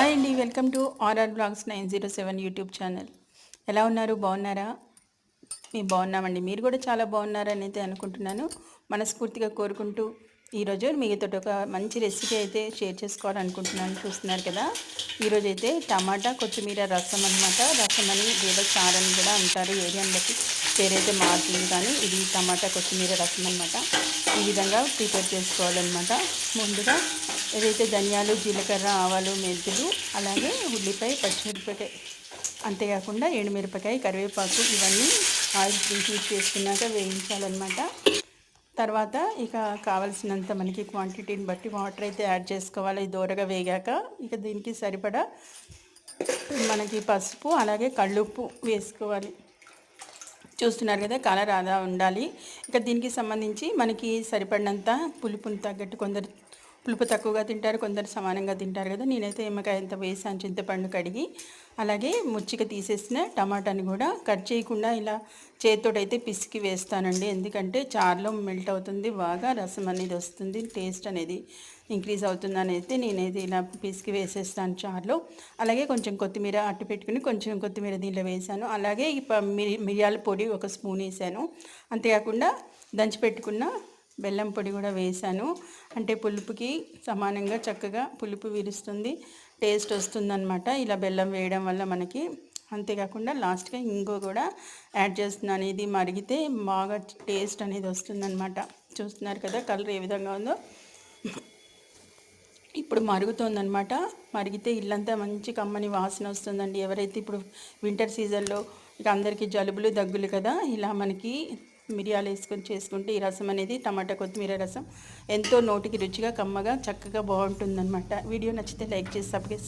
Hi అండి, welcome to RR blogs 907 YouTube channel. ఎలా ఉన్నారు? బాగున్నారా? మేము బాగున్నామండి. మీరు కూడా చాలా బాగున్నారని అయితే అనుకుంటున్నాను. మనస్ఫూర్తిగా కోరుకుంటూ ఈరోజు మీతో ఒక మంచి రెసిపీ అయితే షేర్ చేసుకోవాలనుకుంటున్నాను. చూస్తున్నారు కదా, ఈరోజు అయితే టమాటా కొత్తిమీర రసం అనమాట. రసం అని లేదా చారు అని కూడా అంటారు, ఏరియాని బట్టి పేరైతే మారుతుంది. కానీ ఇది టమాటా కొత్తిమీర రసం అనమాట. ఈ విధంగా ప్రిపేర్ చేసుకోవాలన్నమాట. ముందుగా ఏదైతే ధనియాలు, జీలకర్ర, ఆవాలు, మెంతులు, అలాగే ఉల్లిపాయ, పచ్చిమిరపకాయ, అంతేకాకుండా ఎండుమిరపకాయ, కరివేపాకు ఇవన్నీ ఆయిల్ హీట్ చేసుకున్నాక వేయించాలన్నమాట. తర్వాత ఇక కావలసినంత మనకి క్వాంటిటీని బట్టి వాటర్ అయితే యాడ్ చేసుకోవాలి. దూరగా వేగాక ఇక దీనికి సరిపడా మనకి పసుపు, అలాగే కళ్ళుప్పు వేసుకోవాలి. చూస్తున్నారు కదా, కలర్ అలా ఉండాలి. ఇక దీనికి సంబంధించి మనకి సరిపడినంత పులుపుని తగ్గట్టు, కొందరు పులుపు తక్కువగా తింటారు, కొందరు సమానంగా తింటారు కదా. నేనైతే నిమ్మకాయ అంత వేసాను, చింతపండు కడిగి. అలాగే ముచ్చిక తీసేసిన టమాటాని కూడా కట్ చేయకుండా ఇలా చేతితోటైతే పిసికి వేస్తానండి. ఎందుకంటే చారులో మెల్ట్ అవుతుంది, బాగా రసం అనేది వస్తుంది, టేస్ట్ అనేది ఇంక్రీజ్ అవుతుందని అయితే నేనైతే ఇలా పిసికి వేసేస్తాను చారులో. అలాగే కొంచెం కొత్తిమీర అట్టు పెట్టుకుని కొంచెం కొత్తిమీర దీనిలో వేసాను. అలాగే మిరియాల పొడి 1 స్పూన్ వేసాను. అంతేకాకుండా దంచిపెట్టుకున్న బెల్లం పొడి కూడా వేసాను. అంటే పులుపుకి సమానంగా చక్కగా పులుపు విరుస్తుంది, టేస్ట్ వస్తుందన్నమాట ఇలా బెల్లం వేయడం వల్ల మనకి. అంతేకాకుండా లాస్ట్గా ఇంకో కూడా యాడ్ చేస్తున్నాను. ఇది మరిగితే బాగా టేస్ట్ అనేది వస్తుందన్నమాట. చూస్తున్నారు కదా కలర్ ఏ విధంగా ఉందో. ఇప్పుడు మరుగుతుందన్నమాట. మరిగితే ఇల్లంతా మంచి కమ్మని వాసన వస్తుందండి. ఎవరైతే ఇప్పుడు వింటర్ సీజన్లో ఇక అందరికీ జలుబులు, దగ్గులు కదా, ఇలా మనకి మిరియాలు వేసుకొని చేసుకుంటే ఈ రసం అనేది, టమాటా కొత్తిమీర రసం ఎంతో నోటికి రుచిగా, కమ్మగా, చక్కగా బాగుంటుందన్నమాట. వీడియో నచ్చితే లైక్ చేసి సబ్స్క్రైబ్